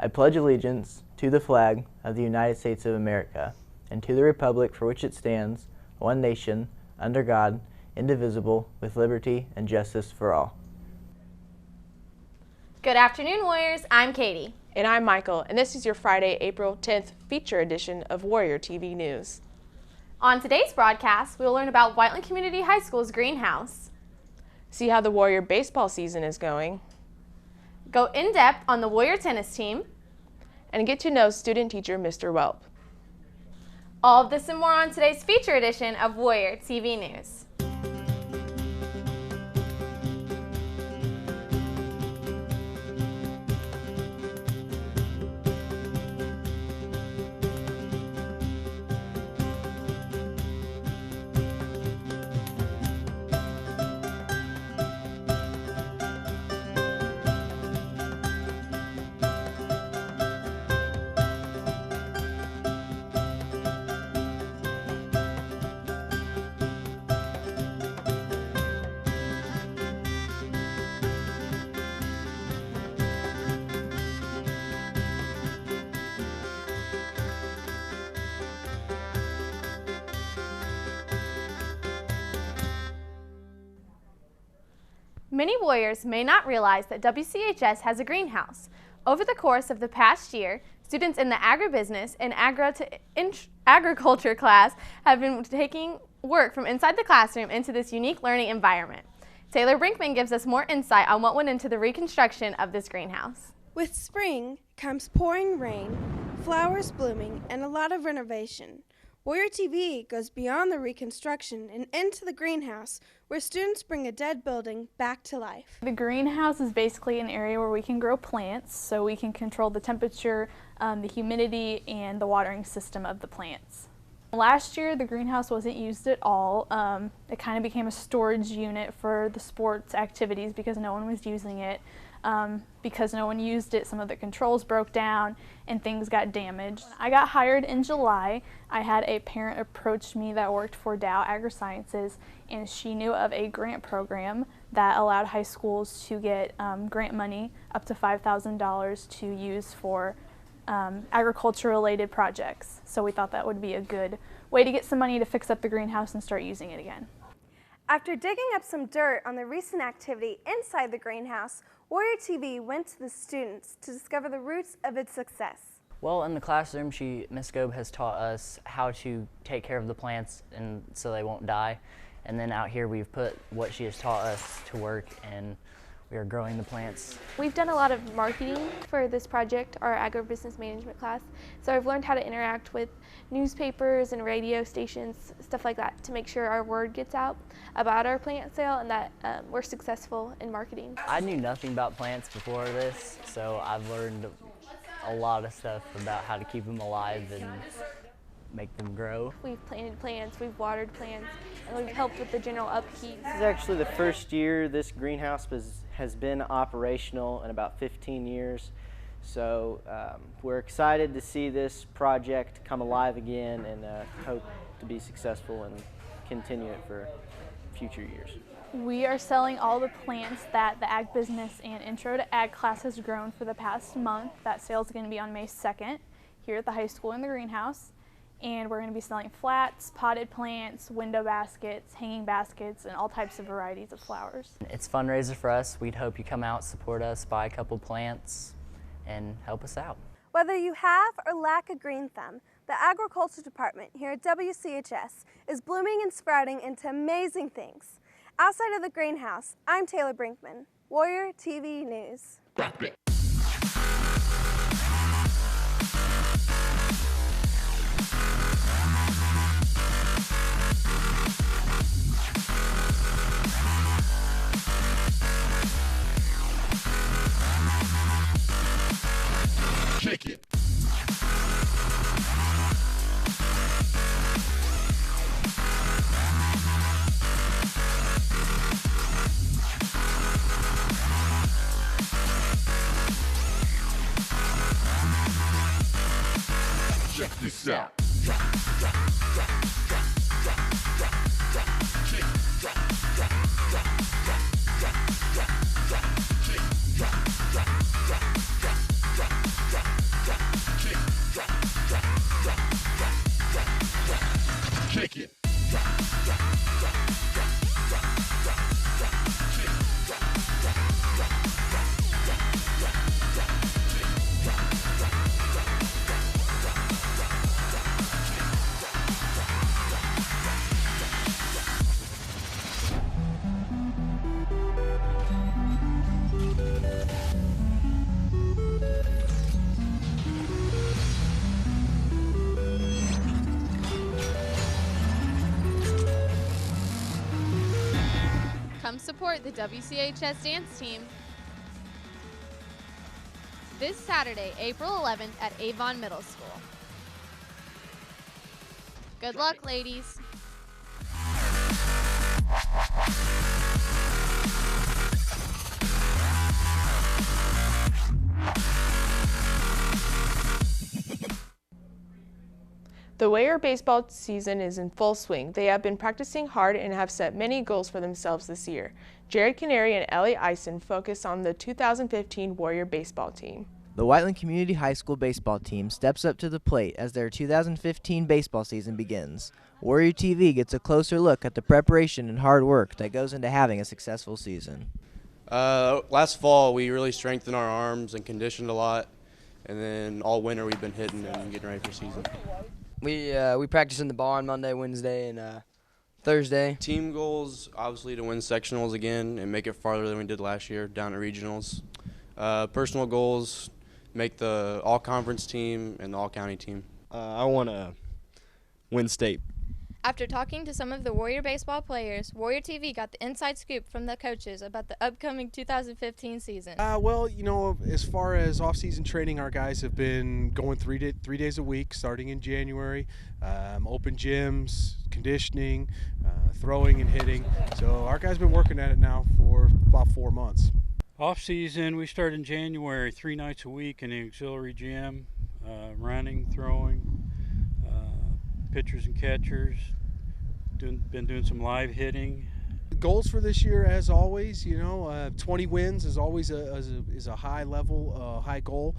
I pledge allegiance to the flag of the United States of America and to the republic for which it stands, one nation, under God, indivisible, with liberty and justice for all. Good afternoon, Warriors. I'm Katie. And I'm Michael, and this is your Friday, April 10th feature edition of Warrior TV News. On today's broadcast, we'll learn about Whiteland Community High School's greenhouse, See how the Warrior baseball season is going, go in-depth on the Warrior tennis team, and get to know student teacher Mr. Welp. All of this and more on today's feature edition of Warrior TV News. Many Warriors may not realize that WCHS has a greenhouse. Over the course of the past year, students in the agribusiness and agriculture class have been taking work from inside the classroom into this unique learning environment. Taylor Brinkman gives us more insight on what went into the reconstruction of this greenhouse. With spring comes pouring rain, flowers blooming, and a lot of renovation. Warrior TV goes beyond the reconstruction and into the greenhouse, where students bring a dead building back to life. The greenhouse is basically an area where we can grow plants, so we can control the temperature, the humidity, and the watering system of the plants. Last year, the greenhouse wasn't used at all. It kind of became a storage unit for the sports activities because no one was using it. Because no one used it, some of the controls broke down and things got damaged. I got hired in July. I had a parent approach me that worked for Dow Agri-Sciences, and she knew of a grant program that allowed high schools to get grant money up to $5,000 to use for agriculture-related projects. So we thought that would be a good way to get some money to fix up the greenhouse and start using it again. After digging up some dirt on the recent activity inside the greenhouse, Warrior TV went to the students to discover the roots of its success. Well, in the classroom, Miss Gobe has taught us how to take care of the plants and so they won't die. And then out here, we've put what she has taught us to work, and we are growing the plants. We've done a lot of marketing for this project, our agribusiness management class. So I've learned how to interact with newspapers and radio stations, stuff like that, to make sure our word gets out about our plant sale and that we're successful in marketing. I knew nothing about plants before this, so I've learned a lot of stuff about how to keep them alive and make them grow. We've planted plants, we've watered plants, and we've helped with the general upkeep. This is actually the first year this greenhouse has been operational in about 15 years. So we're excited to see this project come alive again and hope to be successful and continue it for future years. We are selling all the plants that the Ag Business and Intro to Ag class has grown for the past month. That sale is going to be on May 2nd here at the high school in the greenhouse. And we're going to be selling flats, potted plants, window baskets, hanging baskets, and all types of varieties of flowers. It's a fundraiser for us. We'd hope you come out, support us, buy a couple plants, and help us out. Whether you have or lack a green thumb, the agriculture department here at WCHS is blooming and sprouting into amazing things. Outside of the greenhouse, I'm Taylor Brinkman, Warrior TV News. Kick it. Check this out. support the WCHS dance team this Saturday, April 11th at Avon Middle School. Good luck, ladies. The Warrior baseball season is in full swing. They have been practicing hard and have set many goals for themselves this year. Jared Canary and Ellie Eisen focus on the 2015 Warrior baseball team. The Whiteland Community High School baseball team steps up to the plate as their 2015 baseball season begins. Warrior TV gets a closer look at the preparation and hard work that goes into having a successful season. Last fall, we really strengthened our arms and conditioned a lot, and then all winter we've been hitting and getting ready for season. We practice in the barn Monday, Wednesday, and Thursday. Team goals, obviously, to win sectionals again and make it farther than we did last year, down to regionals. Personal goals, make the all-conference team and the all-county team. I want to win state. After talking to some of the Warrior baseball players, Warrior TV got the inside scoop from the coaches about the upcoming 2015 season. Well, you know, as far as off-season training, our guys have been going three days a week, starting in January. Open gyms, conditioning, throwing and hitting. So our guys have been working at it now for about 4 months. Off-season, we start in January, 3 nights a week in the auxiliary gym, running, throwing. Pitchers and catchers, been doing some live hitting. Goals for this year, as always, you know, 20 wins is always a high level, high goal.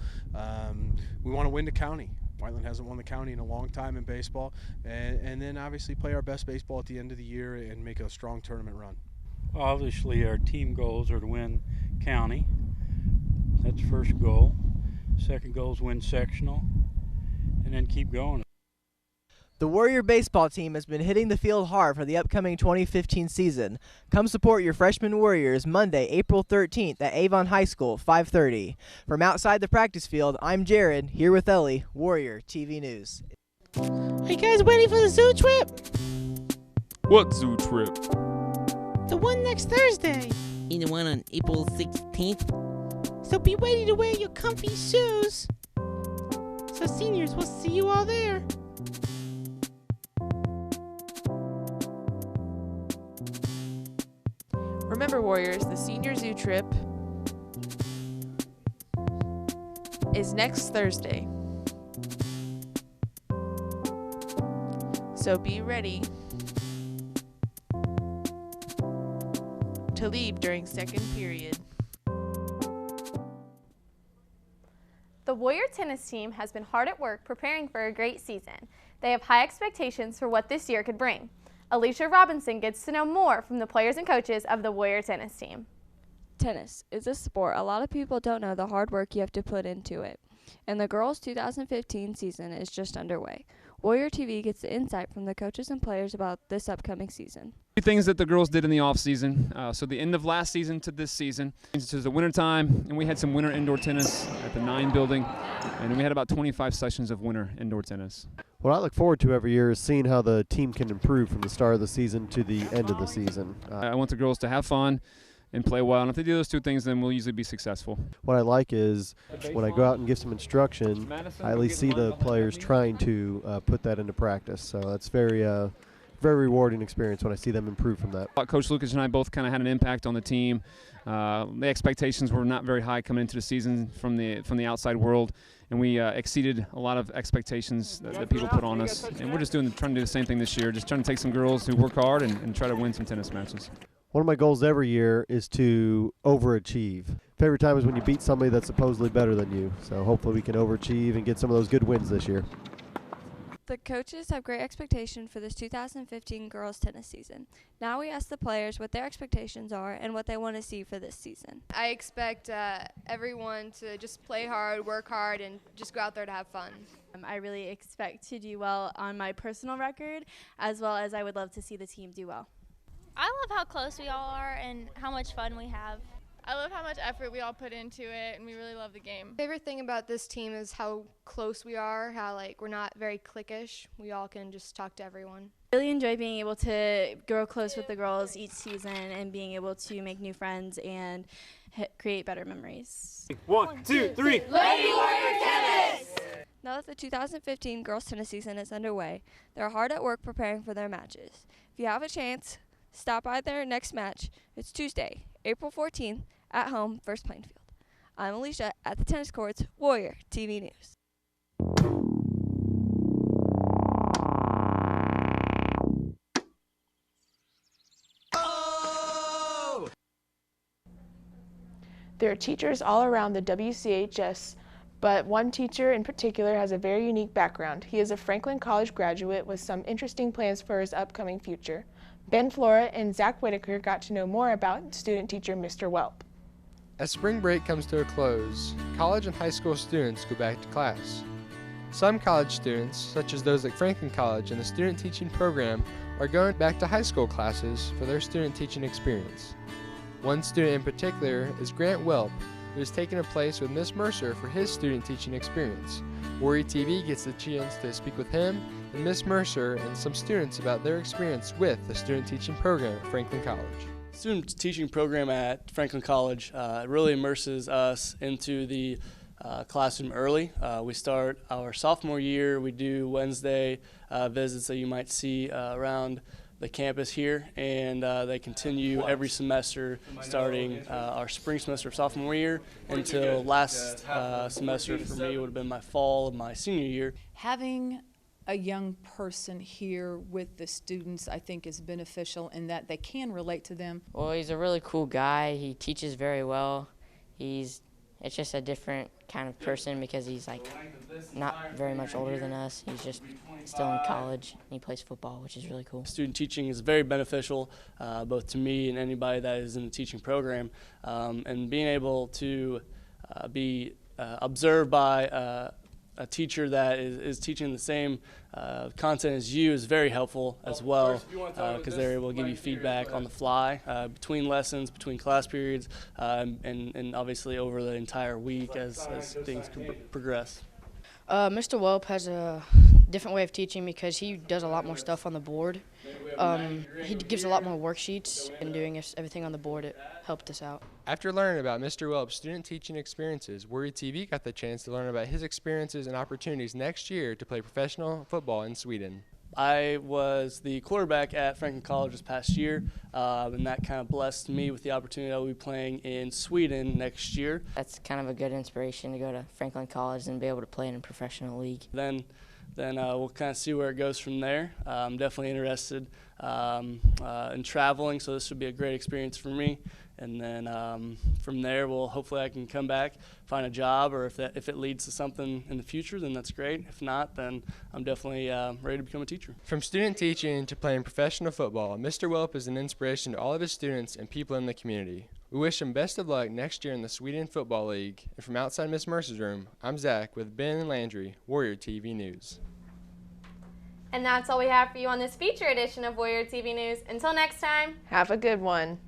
We want to win the county. Whiteland hasn't won the county in a long time in baseball, and then obviously play our best baseball at the end of the year and make a strong tournament run. Obviously, our team goals are to win county. That's the first goal. Second goal is win sectional, and then keep going. The Warrior baseball team has been hitting the field hard for the upcoming 2015 season. Come support your freshman Warriors Monday, April 13th at Avon High School, 5:30. From outside the practice field, I'm Jared, here with Ellie, Warrior TV News. Are you guys ready for the zoo trip? What zoo trip? The one next Thursday. The one on April 16th. So be ready to wear your comfy shoes. So seniors, we'll see you all there. Remember, Warriors, the senior zoo trip is next Thursday. So be ready to leave during second period. The Warrior tennis team has been hard at work preparing for a great season. They have high expectations for what this year could bring. Alicia Robinson gets to know more from the players and coaches of the Warrior tennis team. Tennis is a sport a lot of people don't know the hard work you have to put into it. And the girls' 2015 season is just underway. Warrior TV gets the insight from the coaches and players about this upcoming season. Things that the girls did in the off season. So the end of last season to this season. It's the winter time, and we had some winter indoor tennis at the 9 building, and we had about 25 sessions of winter indoor tennis. What I look forward to every year is seeing how the team can improve from the start of the season to the end of the season. I want the girls to have fun and play well, and if they do those two things, then we'll usually be successful. What I like is when I go out and give some instruction, I at least see the players trying to put that into practice. So that's very rewarding experience when I see them improve from that. Coach Lucas and I both kind of had an impact on the team. The expectations were not very high coming into the season from the outside world, and we exceeded a lot of expectations that people put on us. And we're just trying to do the same thing this year, just trying to take some girls who work hard and try to win some tennis matches. One of my goals every year is to overachieve. Favorite time is when you beat somebody that's supposedly better than you. So hopefully we can overachieve and get some of those good wins this year. The coaches have great expectations for this 2015 girls tennis season. Now we ask the players what their expectations are and what they want to see for this season. I expect everyone to just play hard, work hard, and just go out there to have fun. I really expect to do well on my personal record, as well as I would love to see the team do well. I love how close we all are and how much fun we have. I love how much effort we all put into it, and we really love the game. Favorite thing about this team is how close we are, how we're not very cliquish. We all can just talk to everyone. Really enjoy being able to grow close with the girls each season and being able to make new friends and create better memories. 1, 2, 3. Lady Warrior Tennis! Now that the 2015 girls tennis season is underway, they're hard at work preparing for their matches. If you have a chance, stop by their next match. It's Tuesday, April 14th, at home, First Plainfield. I'm Alicia at the tennis courts, Warrior TV News. There are teachers all around the WCHS, but one teacher in particular has a very unique background. He is a Franklin College graduate with some interesting plans for his upcoming future. Ben Flora and Zach Whitaker got to know more about student teacher Mr. Welp. As spring break comes to a close, college and high school students go back to class. Some college students, such as those at Franklin College and the student teaching program, are going back to high school classes for their student teaching experience. One student in particular is Grant Welp, who has taken a place with Miss Mercer for his student teaching experience. Warrior TV gets the chance to speak with him and Miss Mercer and some students about their experience with the student teaching program at Franklin College. Student teaching program at Franklin College really immerses us into the classroom early. We start our sophomore year. We do Wednesday visits that you might see around the campus here, and they continue every semester starting our spring semester of sophomore year until last semester for me would have been my fall of my senior year. Having a young person here with the students, I think, is beneficial in that they can relate to them. Well, he's a really cool guy. He teaches very well. It's just a different kind of person because he's like not very much older than us. He's just still in college. And he plays football, which is really cool. Student teaching is very beneficial, both to me and anybody that is in the teaching program. And being able to be observed by a teacher that is teaching the same content as you is very helpful as well, because they're able to give you feedback on the fly between lessons, between class periods, and obviously over the entire week as things progress. Mr. Welp has a different way of teaching because he does a lot more stuff on the board. He gives a lot more worksheets, and doing everything on the board, it helped us out. After learning about Mr. Welp's student teaching experiences, Warrior TV got the chance to learn about his experiences and opportunities next year to play professional football in Sweden. I was the quarterback at Franklin College this past year, and that kind of blessed me with the opportunity I will be playing in Sweden next year. That's kind of a good inspiration to go to Franklin College and be able to play in a professional league. Then we'll kind of see where it goes from there. I'm definitely interested in traveling, so this would be a great experience for me. And then from there, hopefully I can come back, find a job, or if it leads to something in the future, then that's great. If not, then I'm definitely ready to become a teacher. From student teaching to playing professional football, Mr. Welp is an inspiration to all of his students and people in the community. We wish him best of luck next year in the Sweden Football League. And from outside Miss Mercer's room, I'm Zach with Ben and Landry, Warrior TV News. And that's all we have for you on this feature edition of Warrior TV News. Until next time, have a good one.